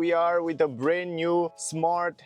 We are with a brand new smart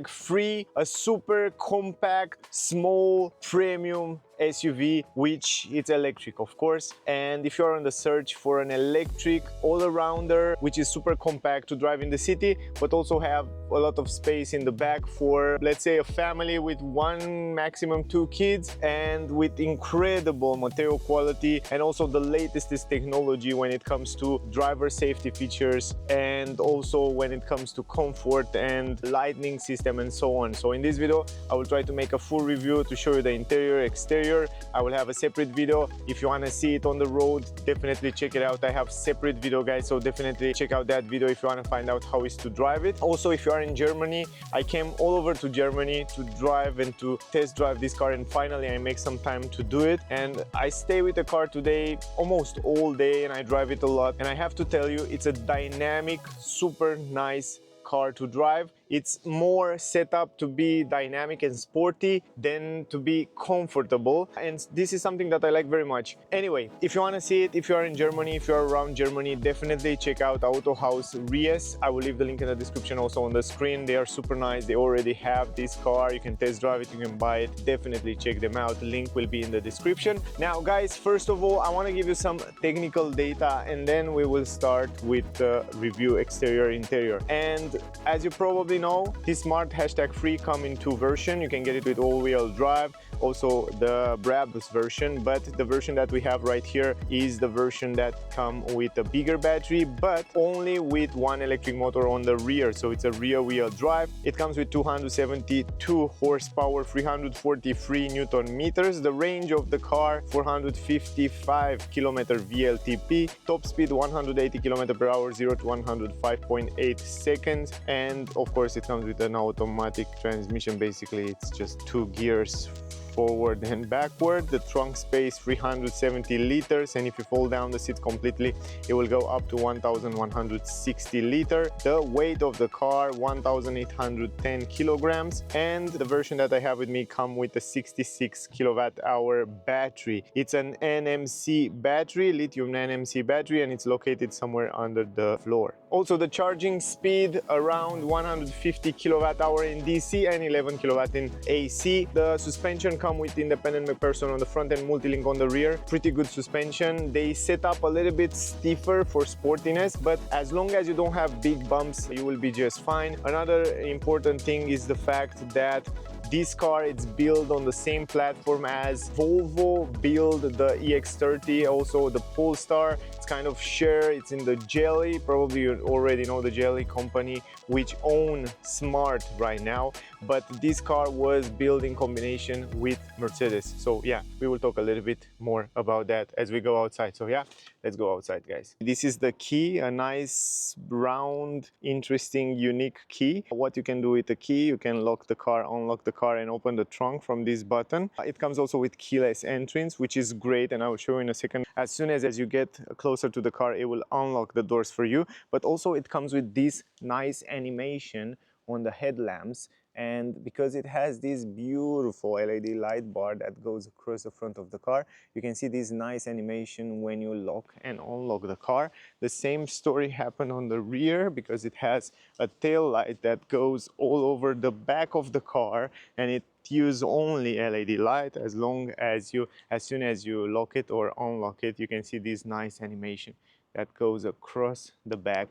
#free, a super compact, small, premium SUV, which is electric, of course. And if you're on the search for an electric all-arounder, which is super compact to drive in the city, but also have a lot of space in the back for, let's say, a family with one, maximum two kids, and with incredible material quality, and also the latest technology when it comes to driver safety features, and also when it comes to comfort and lighting system and so on. So in this video, I will try to make a full review to show you the interior, exterior. I will have a separate video. If you want to see it on the road, definitely check it out. I have separate video, guys, so definitely check out that video if you want to find out how is to drive it. Also, if you are in Germany, I came all over to Germany to drive and to test drive this car, and finally I make some time to do it. And I stay with the car today almost all day, and I drive it a lot. And I have to tell you, it's a dynamic, super nice car to drive. It's more set up to be dynamic and sporty than to be comfortable, and this is something that I like very much. Anyway, if you want to see it, if you are in Germany, if you are around Germany, definitely check out Autohaus Ries. I will leave the link in the description, also on the screen. They are super nice. They already have this car. You can test drive it, you can buy it. Definitely check them out. The link will be in the description. Now, guys, first of all, I want to give you some technical data, and then we will start with the review exterior, interior. And as you probably know, this smart #free come in two versions. You can get it with all-wheel drive, also the Brabus version, but the version that we have right here is the version that come with a bigger battery, but only with one electric motor on the rear, so it's a rear-wheel drive. It comes with 272 horsepower, 343 Newton meters. The range of the car, 455 km VLTP, top speed 180 km per hour, 0 to 105.8 seconds, and of course it comes with an automatic transmission. Basically, it's just two gears, forward and backward. The trunk space 370 liters, and if you fold down the seats completely, it will go up to 1160 liters. The weight of the car, 1810 kilograms, and the version that I have with me come with a 66 kilowatt hour battery. It's an NMC battery, lithium NMC battery, and it's located somewhere under the floor. Also, the charging speed around 150 kilowatt hour in DC and 11 kilowatt in AC. The suspension come with independent McPherson on the front and multi-link on the rear. Pretty good suspension. They set up a little bit stiffer for sportiness, but as long as you don't have big bumps, you will be just fine. Another important thing is the fact that this car is built on the same platform as Volvo built the EX30, also the Polestar. It's kind of share, it's in the Jelly. Probably you already know the Jelly company, which own Smart right now, but this car was built in combination with Mercedes. So yeah, we will talk a little bit more about that as we go outside. So yeah, let's go outside, guys. This is the key, a nice round, interesting, unique key. What you can do with the key, you can lock the car, unlock the car, and open the trunk from this button. It comes also with keyless entrance, which is great, and I will show you in a second. As soon as you get closer to the car, it will unlock the doors for you. But also it comes with this nice animation on the headlamps, and because it has this beautiful LED light bar that goes across the front of the car, you can see this nice animation when you lock and unlock the car. The same story happened on the rear, because it has a tail light that goes all over the back of the car, and it use only LED light. As soon as you lock it or unlock it, you can see this nice animation that goes across the back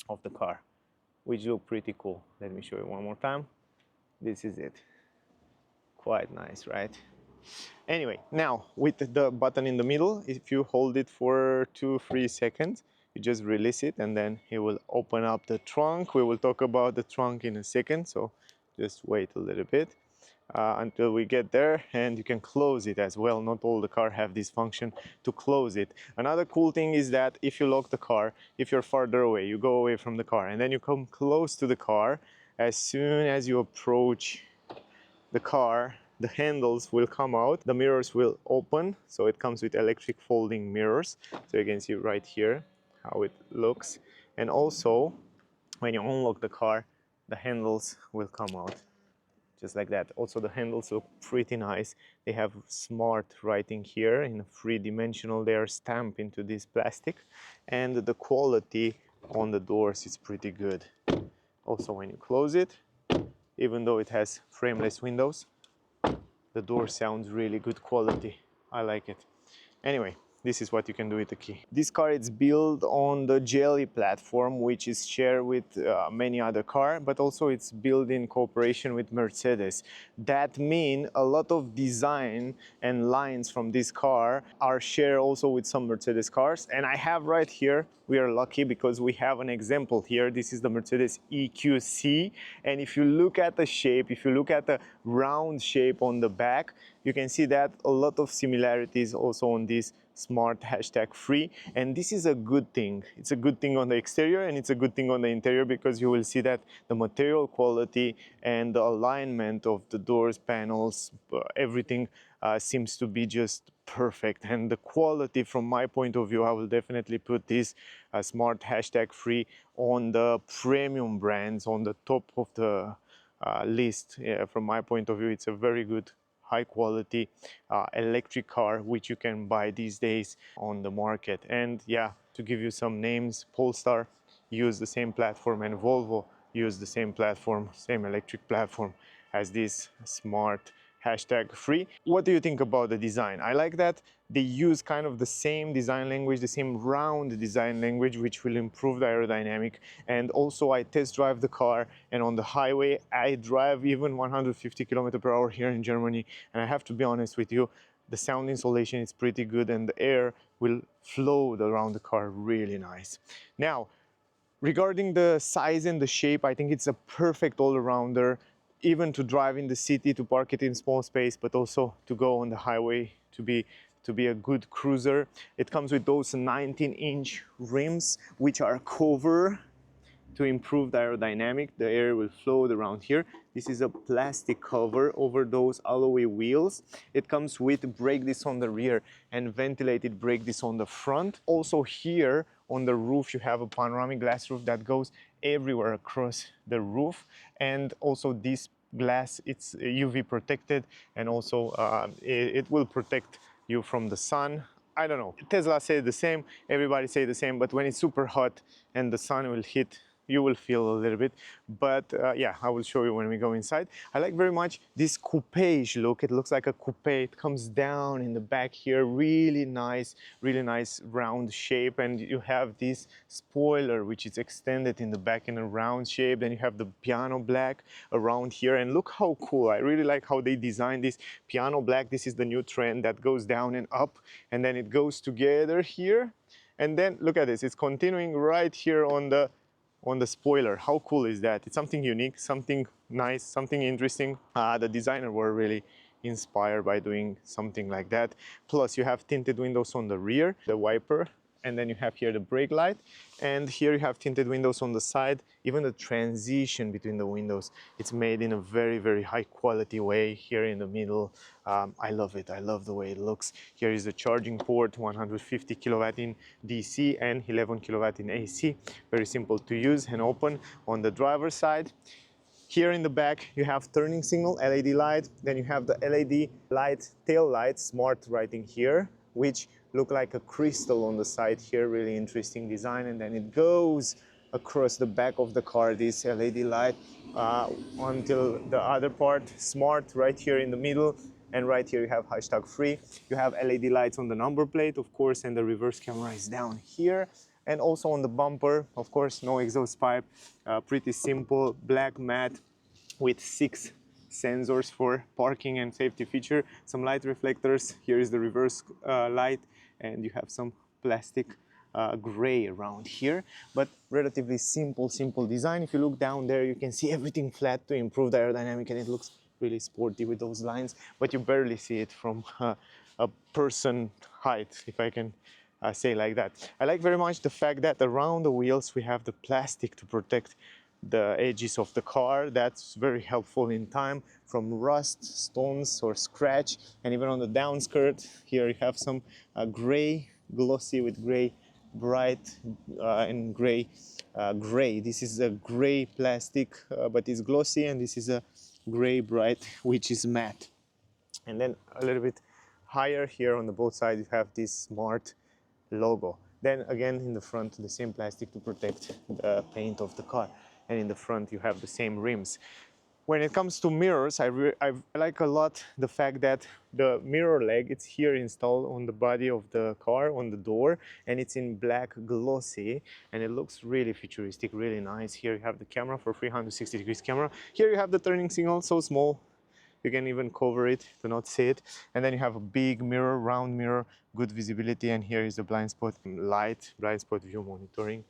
of the car, which look pretty cool. Let me show you one more time. This is it. Quite nice, right? Anyway, now with the button in the middle, if you hold it for 2-3 seconds, you just release it, and then it will open up the trunk. We will talk about the trunk in a second, so just wait a little bit until we get there, and you can close it as well. Not all the car have this function to close it. Another cool thing is that if you lock the car, if you're farther away, you go away from the car, and then you come close to the car, as soon as you approach the car, the handles will come out, the mirrors will open. So it comes with electric folding mirrors, so you can see right here how it looks. And also when you unlock the car, the handles will come out just like that. Also, the handles look pretty nice. They have smart writing here in a three-dimensional. They are stamped into this plastic, and the quality on the doors, it's pretty good. Also, when you close it, even though it has frameless windows, the door sounds really good quality. I like it. Anyway, this is what you can do with the key. This car is built on the Jelly platform, which is shared with many other cars, but also it's built in cooperation with Mercedes. That means a lot of design and lines from this car are shared also with some Mercedes cars. And I have right here, we are lucky because we have an example here. This is the Mercedes EQC. And if you look at the shape, if you look at the round shape on the back, you can see that a lot of similarities also on this smart #free, and this is a good thing. It's a good thing on the exterior and it's a good thing on the interior, because you will see that the material quality and the alignment of the doors, panels, everything seems to be just perfect. And the quality, from my point of view, I will definitely put this smart #free on the premium brands, on the top of the list. Yeah, from my point of view, it's a very good high quality electric car which you can buy these days on the market. And yeah, to give you some names, Polestar use the same platform, and Volvo use the same platform, same electric platform as this smart #free. What do you think about the design? I like that they use kind of the same design language, the same round design language, which will improve the aerodynamic. And also I test drive the car, and on the highway I drive even 150 km/h here in Germany, and I have to be honest with you, the sound insulation is pretty good and the air will flow around the car really nice. Now, regarding the size and the shape, I think it's a perfect all-arounder, even to drive in the city, to park it in small space, but also to go on the highway, to be a good cruiser. It comes with those 19-inch rims, which are covered to improve the aerodynamic. The air will flow around here. This is a plastic cover over those alloy wheels. It comes with brake disc on the rear and ventilated brake disc on the front. Also here on the roof you have a panoramic glass roof that goes everywhere across the roof, and also this glass, it's UV protected, and also it will protect you from the sun. I don't know, Tesla say the same, everybody say the same, but when it's super hot and the sun will hit, you will feel a little bit. But yeah, I will show you when we go inside. I like very much this coupe-ish look. It looks like a coupe. It comes down in the back here, really nice round shape. And you have this spoiler which is extended in the back in a round shape. Then you have the piano black around here, and look how cool. I really like how they designed this piano black. This is the new trend that goes down and up, and then it goes together here. And then look at this, it's continuing right here on the spoiler. How cool is that? It's something unique, something nice, something interesting. The designer were really inspired by doing something like that. Plus you have tinted windows on the rear, the wiper, and then you have here the brake light, and here you have tinted windows on the side. Even the transition between the windows, it's made in a very high quality way here in the middle. I love it. I love the way it looks. Here is the charging port, 150 kilowatt in DC and 11 kilowatt in AC. Very simple to use and open. On the driver's side, here in the back you have turning signal, LED light, then you have the LED light, tail light, smart writing here, which look like a crystal on the side here, really interesting design. And then it goes across the back of the car, this LED light, until the other part, smart, right here in the middle. And right here you have #free. You have LED lights on the number plate, of course, and the reverse camera is down here. And also on the bumper, of course, no exhaust pipe, pretty simple, black matte with 6 sensors for parking and safety feature, some light reflectors. Here is the reverse light, and you have some plastic gray around here, but relatively simple design. If you look down there, you can see everything flat to improve the aerodynamic, and it looks really sporty with those lines, but you barely see it from a person height, if I can say like that. I like very much the fact that around the wheels we have the plastic to protect the edges of the car. That's very helpful in time from rust, stones or scratch. And even on the downskirt here you have some gray, glossy with gray, bright and gray. This is a gray plastic, but it's glossy, and this is a gray bright which is matte. And then a little bit higher here on the both sides you have this smart logo. Then again in the front the same plastic to protect the paint of the car, and in the front you have the same rims. When it comes to mirrors, I like a lot the fact that the mirror leg, it's here installed on the body of the car, on the door, and it's in black glossy, and it looks really futuristic, really nice. Here you have the camera for 360 degrees camera. Here you have the turning signal, so small, you can even cover it to not see it. And then you have a big mirror, round mirror, good visibility, and here is the blind spot light, blind spot view monitoring,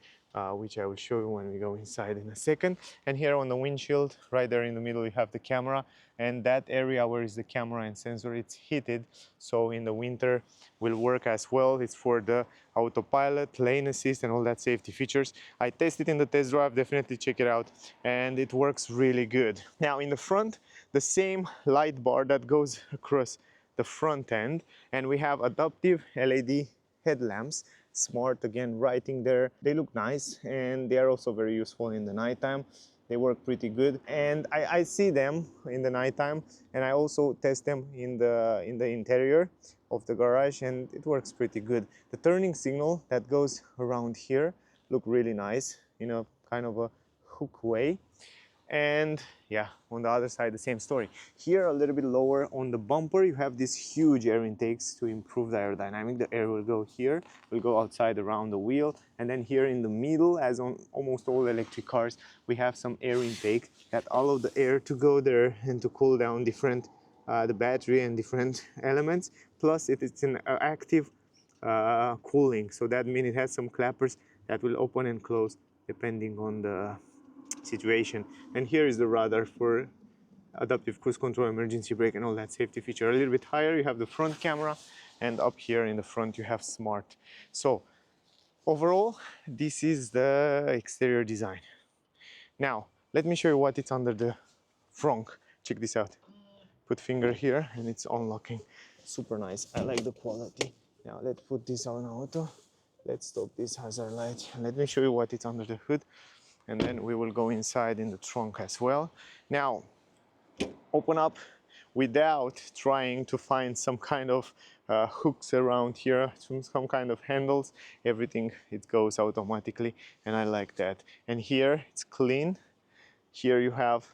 which I will show you when we go inside in a second. And here on the windshield, right there in the middle, you have the camera, and that area where is the camera and sensor, it's heated, so in the winter will work as well. It's for the autopilot, lane assist, and all that safety features. I tested in the test drive, definitely check it out, and it works really good. Now in the front, the same light bar that goes across the front end, and we have adaptive LED headlamps, smart again writing there. They look nice, and they are also very useful in the nighttime. They work pretty good, and I see them in the nighttime, and I also test them in the interior of the garage, and it works pretty good. The turning signal that goes around here look really nice in a kind of a hook way. And yeah, on the other side the same story. Here a little bit lower on the bumper you have these huge air intakes to improve the aerodynamic. The air will go here, will go outside around the wheel, and then here in the middle, as on almost all electric cars, we have some air intake that allow the air to go there and to cool down different the battery and different elements. Plus it's an active cooling, so that means it has some clappers that will open and close depending on the situation. And here is the radar for adaptive cruise control, emergency brake, and all that safety feature. A little bit higher you have the front camera, and up here in the front you have smart. So overall this is the exterior design. Now let me show you what it's under the frunk. Check this out. Put finger here and it's unlocking. Super nice. I like the quality. Now let's put this on auto. Let's stop this hazard light, and let me show you what it's under the hood, and then we will go inside in the trunk as well. Now open up without trying to find some kind of hooks around here, some kind of handles. Everything, it goes automatically, and I like that. And here it's clean. Here you have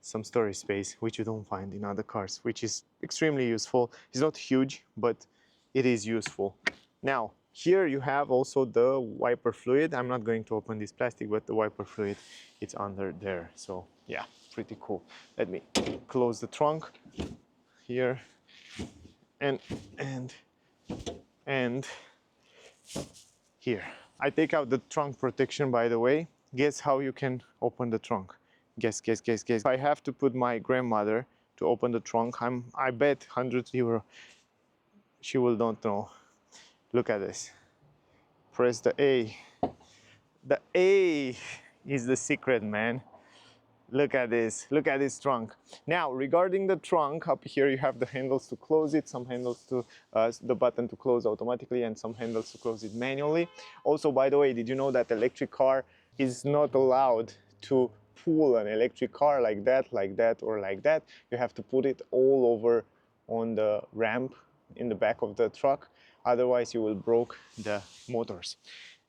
some storage space, which you don't find in other cars, which is extremely useful. It's not huge, but it is useful. Now here you have also the wiper fluid. I'm not going to open this plastic, but the wiper fluid, it's under there. So yeah, pretty cool. Let me close the trunk here, and here. I take out the trunk protection, by the way. Guess how you can open the trunk? Guess. I have to put my grandmother to open the trunk. I bet 100 euro. She will not know. Look at this. Press the A. The A is the secret, man. Look at this. Look at this trunk. Now, regarding the trunk, up here you have the handles to close it, some handles to the button to close automatically, and some handles to close it manually. Also, by the way, did you know that electric car is not allowed to pull an electric car like that, or like that? You have to put it all over on the ramp in the back of the truck. Otherwise you will break the motors.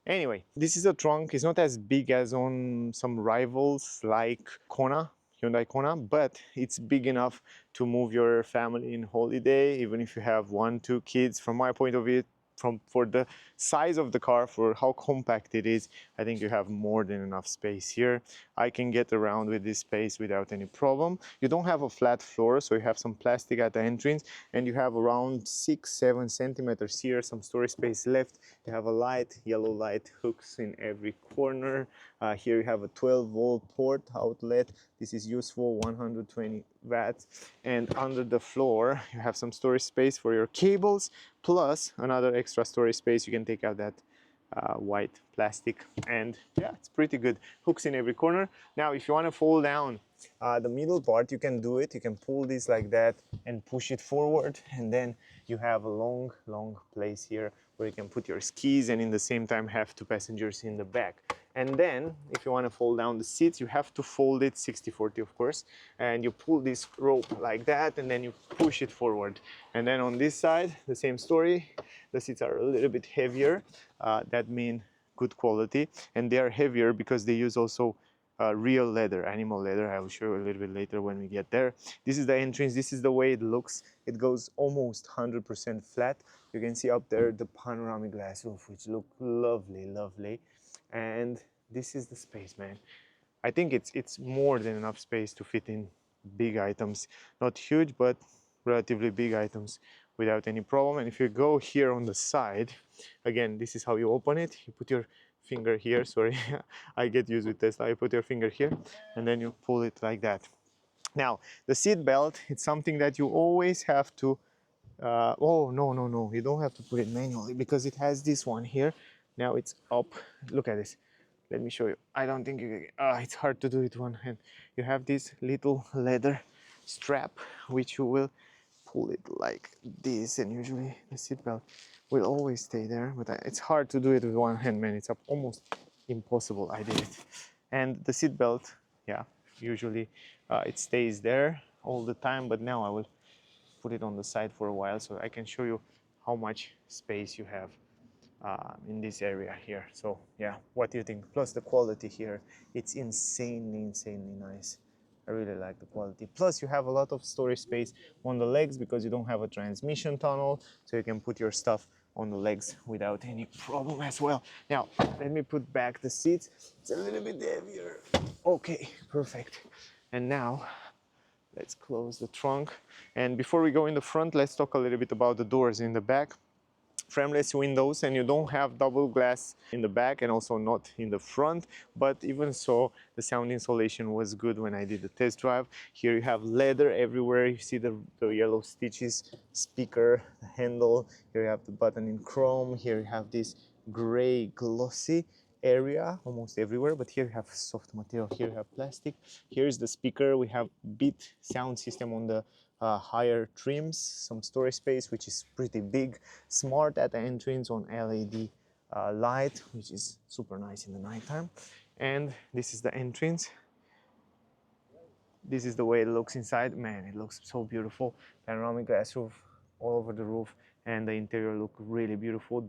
Anyway, this is a trunk. It's not as big as on some rivals like Kona, Hyundai Kona, but it's big enough to move your family in holiday, even if you have 1-2 kids. From my point of view, for the size of the car, for how compact it is, I think you have more than enough space here. I can get around with this space without any problem. You don't have a flat floor, so you have some plastic at the entrance, and you have around 6-7 centimeters here, some storage space left. You have a light, yellow light hooks in every corner. Here you have a 12-volt port outlet. This is useful, 120 watts. And under the floor, you have some storage space for your cables, plus another extra storage space. You can take out that white plastic, and yeah, it's pretty good. Hooks in every corner. Now if you want to fold down the middle part, you can do it. You can pull this like that and push it forward, and then you have a long place here where you can put your skis and in the same time have two passengers in the back. And then if you want to fold down the seats, you have to fold it 60-40, of course, and you pull this rope like that and then you push it forward. And then on this side, the same story. The seats are a little bit heavier. That means good quality, and they are heavier because they use also real leather, animal leather. I will show you a little bit later when we get there. This is the entrance. This is the way it looks. It goes almost 100% flat. You can see up there the panoramic glass roof, which look lovely. And this is the space, man. I think it's more than enough space to fit in big items. Not huge, but relatively big items without any problem. And if you go here on the side, again, this is how you open it. You put your finger here, sorry, I get used with Tesla. You put your finger here and then you pull it like that. Now, the seat belt, it's something that you always have to, oh, no, you don't have to put it manually because it has this one here. Now it's up, look at this. Let me show you. I don't think you can, it's hard to do it one hand. You have this little leather strap, which you will pull it like this, and usually the seatbelt will always stay there, but it's hard to do it with one hand, man. It's almost impossible. I did it. And the seatbelt, yeah, usually it stays there all the time, but now I will put it on the side for a while so I can show you how much space you have in this area here. So yeah, what do you think? Plus the quality here, it's insanely nice. I really like the quality. Plus you have a lot of storage space on the legs because you don't have a transmission tunnel, so you can put your stuff on the legs without any problem as well. Now let me put back the seats. It's a little bit heavier. Okay, perfect. And now let's close the trunk. And before we go in the front, let's talk a little bit about the doors in the back. Frameless windows, and you don't have double glass in the back and also not in the front, but even so the sound insulation was good when I did the test drive. Here you have leather everywhere. You see the yellow stitches, speaker, the handle. Here you have the button in chrome. Here you have this gray glossy area almost everywhere, but here you have soft material. Here you have plastic. Here's the speaker. We have beat sound system on the higher trims, some storage space, which is pretty big. Smart at the entrance on LED light, which is super nice in the nighttime. And this is the entrance. This is the way it looks inside. Man, it looks so beautiful. Panoramic glass roof all over the roof, and the interior look really beautiful.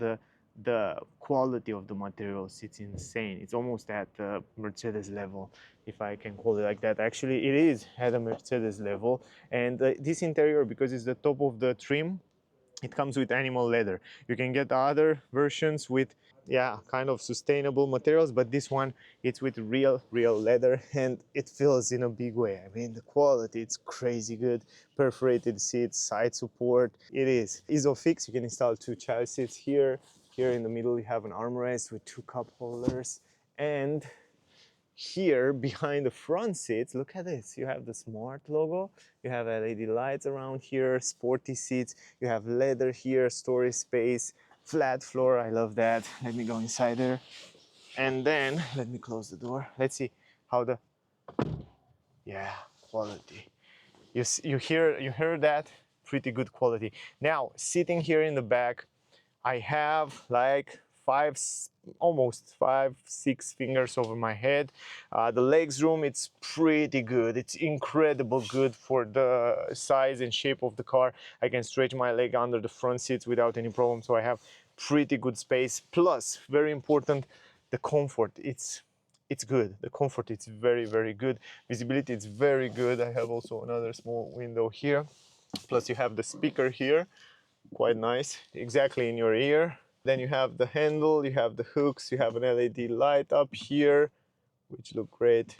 The quality of the materials, it's insane. It's almost at Mercedes level, if I can call it like that. Actually, it is at a Mercedes level. And this interior, because it's the top of the trim, it comes with animal leather. You can get other versions with, yeah, kind of sustainable materials, but this one, it's with real leather, and it feels in a big way. I mean, the quality, it's crazy good. Perforated seats, side support, it is. Isofix, you can install 2 child seats here. Here in the middle, you have an armrest with 2 cup holders. And here behind the front seats, look at this. You have the Smart logo. You have LED lights around here, sporty seats. You have leather here, storage space, flat floor. I love that. Let me go inside there. And then let me close the door. Let's see how the, yeah, quality. You heard that? Pretty good quality. Now, sitting here in the back, I have like almost 5-6 fingers over my head. The legs room, it's pretty good. It's incredible good for the size and shape of the car. I can stretch my leg under the front seats without any problem, so I have pretty good space. Plus, very important, the comfort. It's good. The comfort, it's very good. Visibility, it's very good. I have also another small window here. Plus you have the speaker here, quite nice, exactly in your ear. Then you have the handle, you have the hooks, you have an LED light up here, which look great.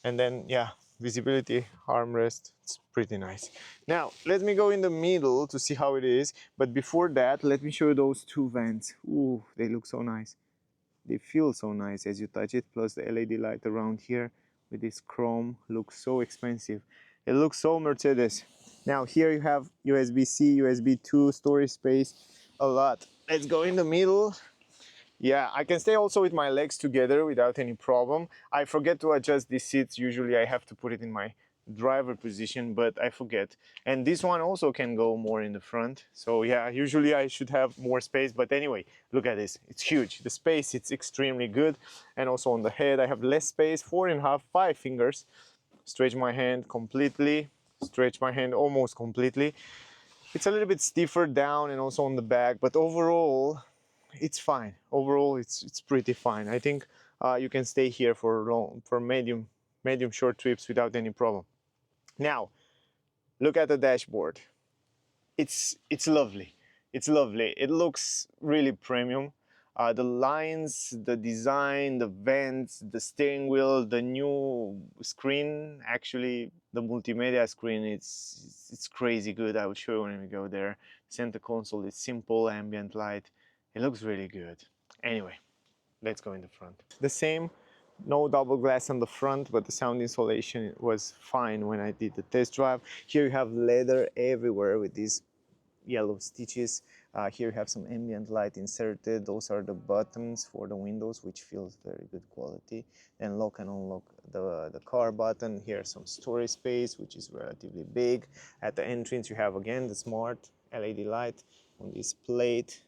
And then, yeah, visibility, armrest, it's pretty nice. Now, let me go in the middle to see how it is. But before that, let me show you those 2 vents. Ooh, they look so nice. They feel so nice as you touch it. Plus the LED light around here with this chrome looks so expensive. It looks so Mercedes. Now here you have USB-C, USB 2 storage space, a lot. Let's go in the middle. Yeah, I can stay also with my legs together without any problem. I forget to adjust the seats. Usually I have to put it in my driver position, but I forget. And this one also can go more in the front. So yeah, usually I should have more space, but anyway, look at this. It's huge. The space, it's extremely good. And also on the head, I have less space, 4.5, 5 fingers. Stretch my hand completely, stretch my hand almost completely. It's a little bit stiffer down and also on the back, but overall, it's fine. Overall, it's pretty fine. I think you can stay here for medium short trips without any problem. Now, look at the dashboard. It's lovely. It's lovely. It looks really premium. The lines, the design, the vents, the steering wheel, the new screen, actually the multimedia screen, it's crazy good. I will show you when we go there. Center console is simple, ambient light. It looks really good. Anyway, let's go in the front. The same, no double glass on the front, but the sound insulation was fine when I did the test drive. Here you have leather everywhere with these yellow stitches. Here you have some ambient light inserted. Those are the buttons for the windows, which feels very good quality. Then lock and unlock the car button. Here some storage space, which is relatively big. At the entrance you have again the smart LED light on this plate,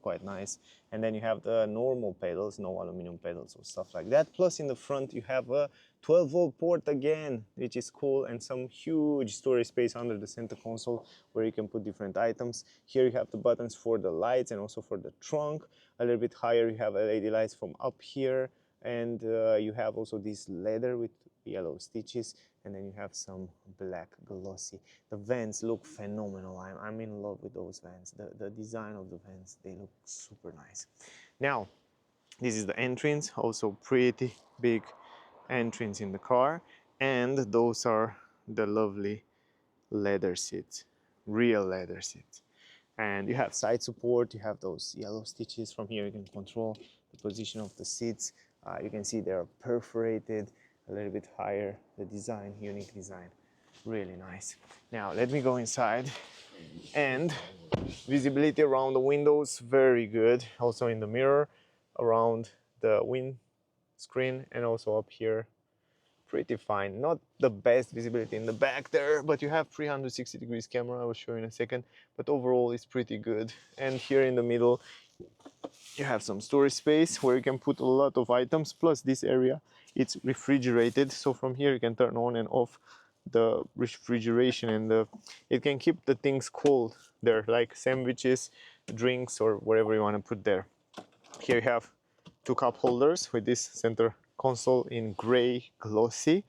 quite nice. And then you have the normal pedals, no aluminum pedals or stuff like that. Plus in the front you have a 12-volt port again, which is cool, and some huge storage space under the center console where you can put different items. Here you have the buttons for the lights and also for the trunk. A little bit higher you have LED lights from up here, and you have also this leather with yellow stitches, and then you have some black glossy. The vents look phenomenal. I'm in love with those vents. The design of the vents, they look super nice. Now, this is the entrance, also pretty big entrance in the car, and those are the lovely leather seats, real leather seats. And you have side support, you have those yellow stitches. From here you can control the position of the seats. You can see they are perforated a little bit higher. The design, unique design, really nice. Now let me go inside, and visibility around the windows, very good. Also in the mirror, around the wind screen, and also up here, pretty fine. Not the best visibility in the back there, but you have 360 degrees camera, I will show you in a second, but overall it's pretty good. And here in the middle you have some storage space where you can put a lot of items, plus this area, it's refrigerated, so from here you can turn on and off the refrigeration, and it can keep the things cold there, like sandwiches, drinks, or whatever you want to put there. Here you have two cup holders with this center console in gray glossy.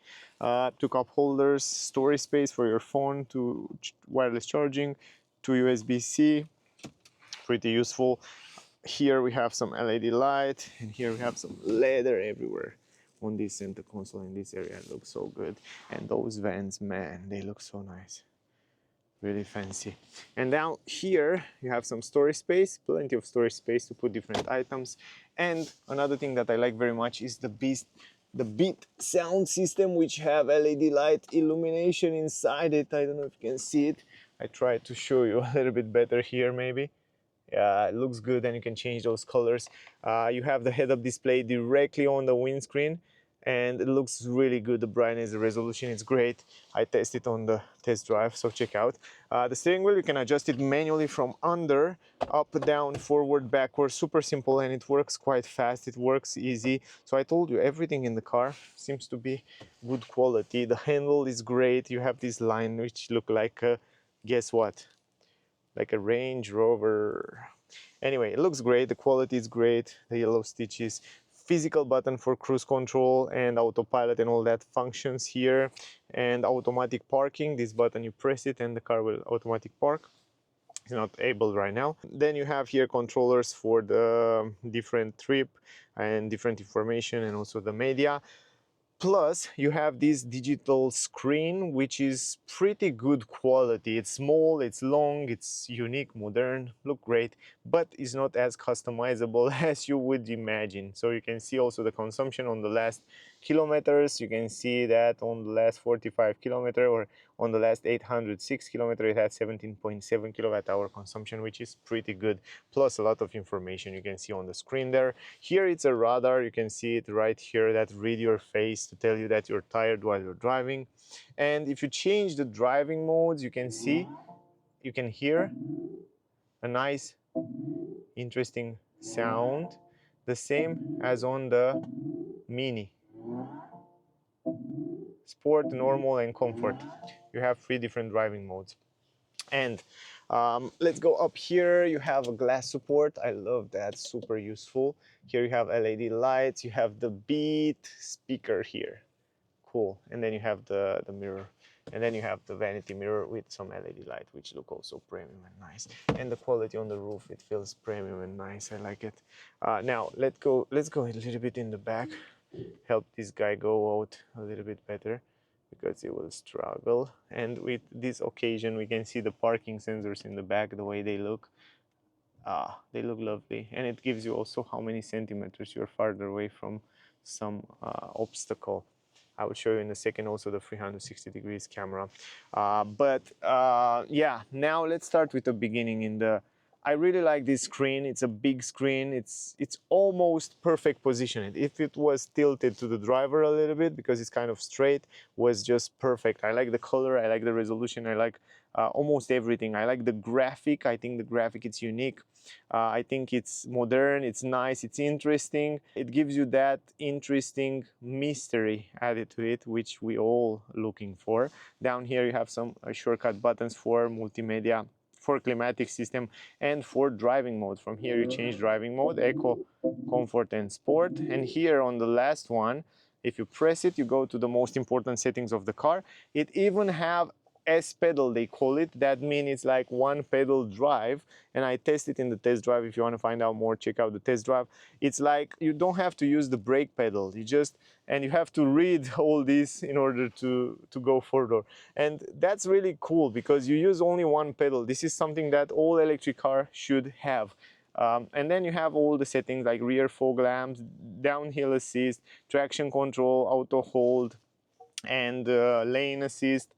Two cup holders, storage space for your phone, to wireless charging, to USB-C, pretty useful. Here we have some LED light, and here we have some leather everywhere on this center console in this area. It looks so good. And those vents, man, they look so nice. Really fancy. And down here you have some storage space, plenty of storage space to put different items. And another thing that I like very much is the Beat sound system, which have LED light illumination inside it. I don't know if you can see it. I try to show you a little bit better here maybe. Yeah, it looks good, and you can change those colors. You have the head-up display directly on the windscreen, and it looks really good. The brightness, the resolution, it's great. I tested on the test drive, so check out. The steering wheel, you can adjust it manually from under, up, down, forward, backward, super simple, and it works quite fast. It works easy. So I told you, everything in the car seems to be good quality. The handle is great. You have this line which look like, guess what? Like a Range Rover. Anyway, it looks great, the quality is great, the yellow stitches, physical button for cruise control and autopilot and all that functions here, and automatic parking. This button, you press it and the car will automatic park. It's not able right now. Then you have here controllers for the different trip and different information, and also the media. Plus, you have this digital screen, which is pretty good quality. It's small, it's long, it's unique, modern, look great. but is not as customizable as you would imagine. So you can see also the consumption on the last kilometers. You can see that on the last 45 kilometer or on the last 806 kilometer, it had 17.7 kilowatt hour consumption, which is pretty good. Plus a lot of information you can see on the screen there. Here it's a radar. You can see it right here that read your face to tell you that you're tired while you're driving. And if you change the driving modes, you can see, you can hear a nice interesting sound, the same as on the Mini. Sport, normal, and comfort. You have 3 different driving modes. And let's go up here. You have a glass support. I love that, super useful. Here you have LED lights. You have the Beat speaker here. Cool. And then you have the mirror. And then you have the vanity mirror with some LED light, which look also premium and nice. And the quality on the roof, it feels premium and nice. I like it. Now let's go a little bit in the back. Help this guy go out a little bit better because he will struggle. And with this occasion, we can see the parking sensors in the back, the way they look. They look lovely. And it gives you also how many centimeters you're farther away from some obstacle. I will show you in a second also the 360 degrees camera. Yeah, now let's start with the beginning. I really like this screen. It's a big screen. It's almost perfect position. If it was tilted to the driver a little bit because it's kind of straight, was just perfect. I like the color. I like the resolution. I like almost everything. I like the graphic. I think the graphic is unique. I think it's modern, it's nice, it's interesting. It gives you that interesting mystery added to it, which we all looking for. Down here you have some shortcut buttons for multimedia, for climatic system, and for driving mode. From here you change driving mode, eco, comfort, and sport. And here on the last one, if you press it, you go to the most important settings of the car. It even have S pedal, they call it. That means it's like one pedal drive, and I test it in the test drive. If you want to find out more, check out the test drive. It's like you don't have to use the brake pedal, and you have to read all this in order to go further. And that's really cool because you use only one pedal. This is something that all electric car should have. And then you have all the settings like rear fog lamps, downhill assist, traction control, auto hold, and lane assist.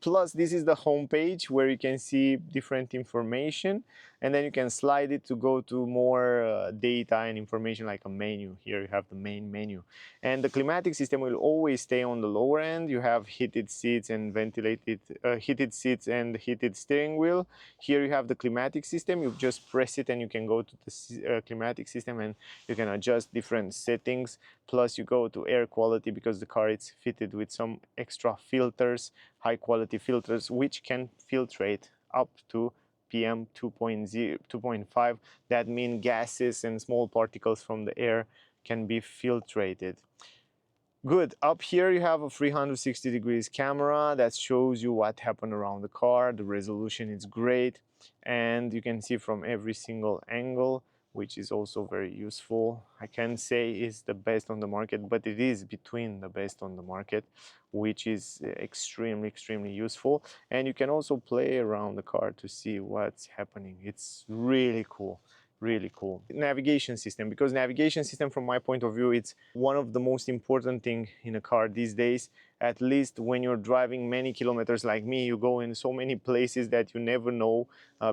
Plus, this is the home page where you can see different information, and then you can slide it to go to more data and information like a menu. Here you have the main menu. And the climatic system will always stay on the lower end. You have heated seats and heated seats and heated steering wheel. Here you have the climatic system. You just press it and you can go to the climatic system and you can adjust different settings. Plus you go to air quality because the car is fitted with some extra filters, high quality filters, which can filtrate up to PM 2.0, 2.5. That means gases and small particles from the air can be filtrated. Good. Up here you have a 360 degrees camera that shows you what happened around the car. The resolution is great, and you can see from every single angle, which is also very useful. I can't say it's the best on the market, but it is between the best on the market, which is extremely useful. And you can also play around the car to see what's happening. It's really cool. Really cool. Navigation system, because navigation system from my point of view, it's one of the most important thing in a car these days. At least when you're driving many kilometers like me, you go in so many places that you never know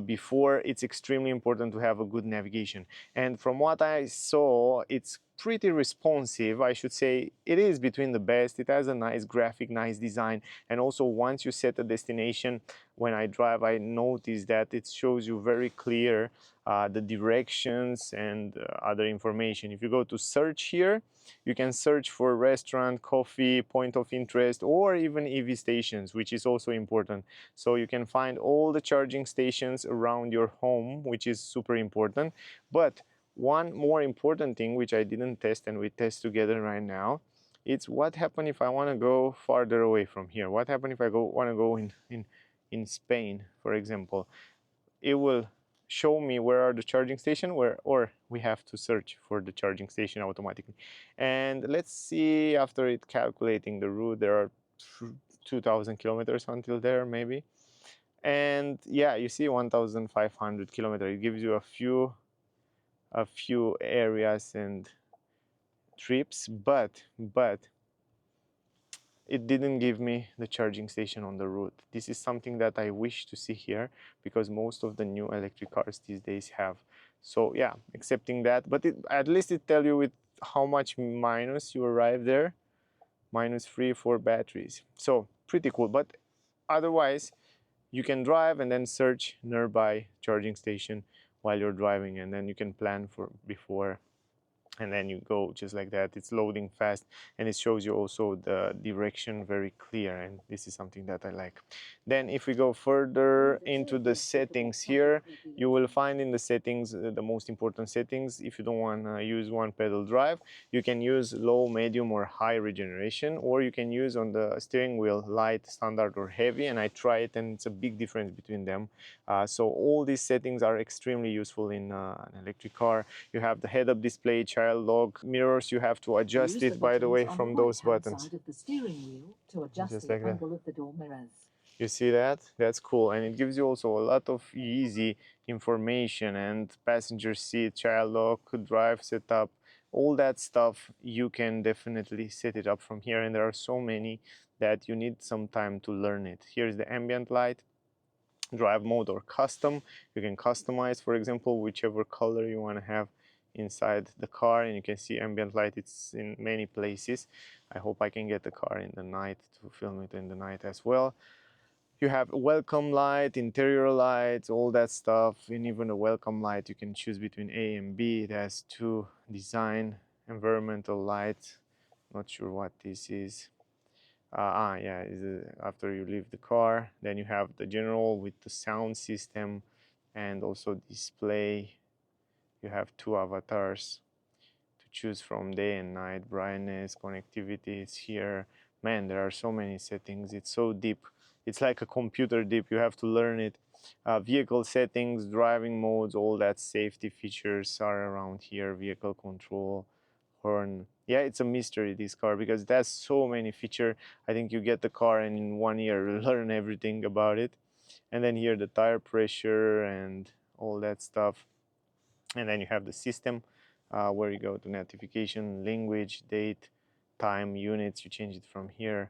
before. It's extremely important to have a good navigation. And from what I saw, it's pretty responsive. I should say it is between the best. It has a nice graphic, nice design. And also once you set a destination, when I drive, I notice that it shows you very clear the directions and other information. If you go to search here, you can search for restaurant, coffee, point of interest, or even EV stations, which is also important. So you can find all the charging stations around your home, which is super important. But one more important thing, which I didn't test and we test together right now, it's what happens if I want to go farther away from here. What happens if I want to go in Spain, for example? It will show me where are the charging station, or we have to search for the charging station automatically. And let's see, after it calculating the route, there are 2,000 kilometers until there maybe. And yeah, you see 1,500 kilometers. It gives you a few areas and trips, but it didn't give me the charging station on the route. This is something that I wish to see here, because most of the new electric cars these days have. So yeah, accepting that, but at least it tells you with how much minus you arrive there, -3 for batteries. So pretty cool. But otherwise, you can drive and then search nearby charging station while you're driving, and then you can plan for before, and then you go just like that. It's loading fast, and it shows you also the direction very clear, and this is something that I like. Then if we go further into the settings here, you will find in the settings the most important settings. If you don't want to use one pedal drive, you can use low, medium or high regeneration, or you can use on the steering wheel light, standard or heavy, and I try it and it's a big difference between them. So all these settings are extremely useful in an electric car. You have the head-up display, child lock, mirrors. You have to adjust it, by the way, from those buttons. Just like that. You see that? That's cool. And it gives you also a lot of easy information, and passenger seat, child lock, drive setup, all that stuff. You can definitely set it up from here. And there are so many that you need some time to learn it. Here's the ambient light, drive mode or custom. You can customize, for example, whichever color you want to have inside the car, and you can see ambient light. It's in many places. I hope I can get the car in the night to film it in the night as well. You have welcome light, interior lights, all that stuff, and even a welcome light you can choose between A and B. It has two design environmental lights. Not sure what this is. Yeah, after you leave the car. Then you have the general with the sound system and also display. You have two avatars to choose from, day and night, brightness, connectivity. It's here. Man, there are so many settings. It's so deep. It's like a computer deep. You have to learn it. Vehicle settings, driving modes, all that safety features are around here. Vehicle control, horn. Yeah, it's a mystery, this car, because it has so many features. I think you get the car and in 1 year learn everything about it. And then here the tire pressure and all that stuff. And then you have the system where you go to notification, language, date, time, units. You change it from here.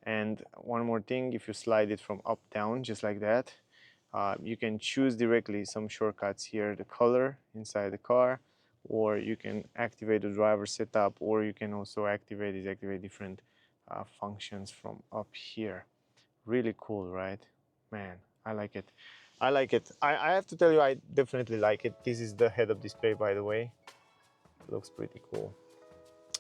And one more thing, if you slide it from up down just like that, you can choose directly some shortcuts here, the color inside the car, or you can activate the driver setup, or you can also activate different functions from up here. Really cool, right? Man, I like it. I like it. I have to tell you, I definitely like it. This is the head-up display, by the way. It looks pretty cool.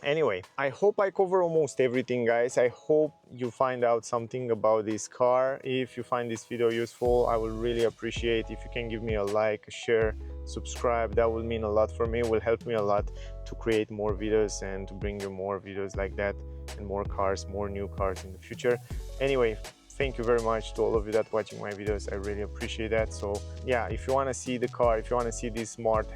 Anyway, I hope I cover almost everything, guys. I hope you find out something about this car. If you find this video useful, I will really appreciate if you can give me a like, a share, subscribe. That will mean a lot for me. It will help me a lot to create more videos and to bring you more videos like that, and more cars, more new cars in the future. Anyway, thank you very much to all of you that watching my videos. I really appreciate that. So yeah, if you want to see the car, if you want to see this smart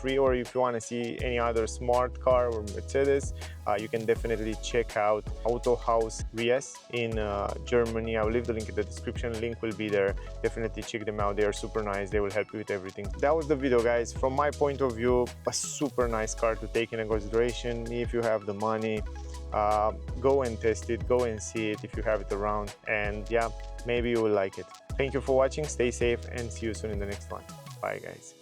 #free, or if you want to see any other smart car or Mercedes, you can definitely check out Autohaus Ries in Germany. I will leave the link in the description. Link will be there. Definitely check them out. They are super nice. They will help you with everything. That was the video, guys. From my point of view, a super nice car to take in consideration if you have the money. Go and test it, go and see it if you have it around, and yeah, maybe you will like it. Thank you for watching, stay safe, and see you soon in the next one. Bye, guys.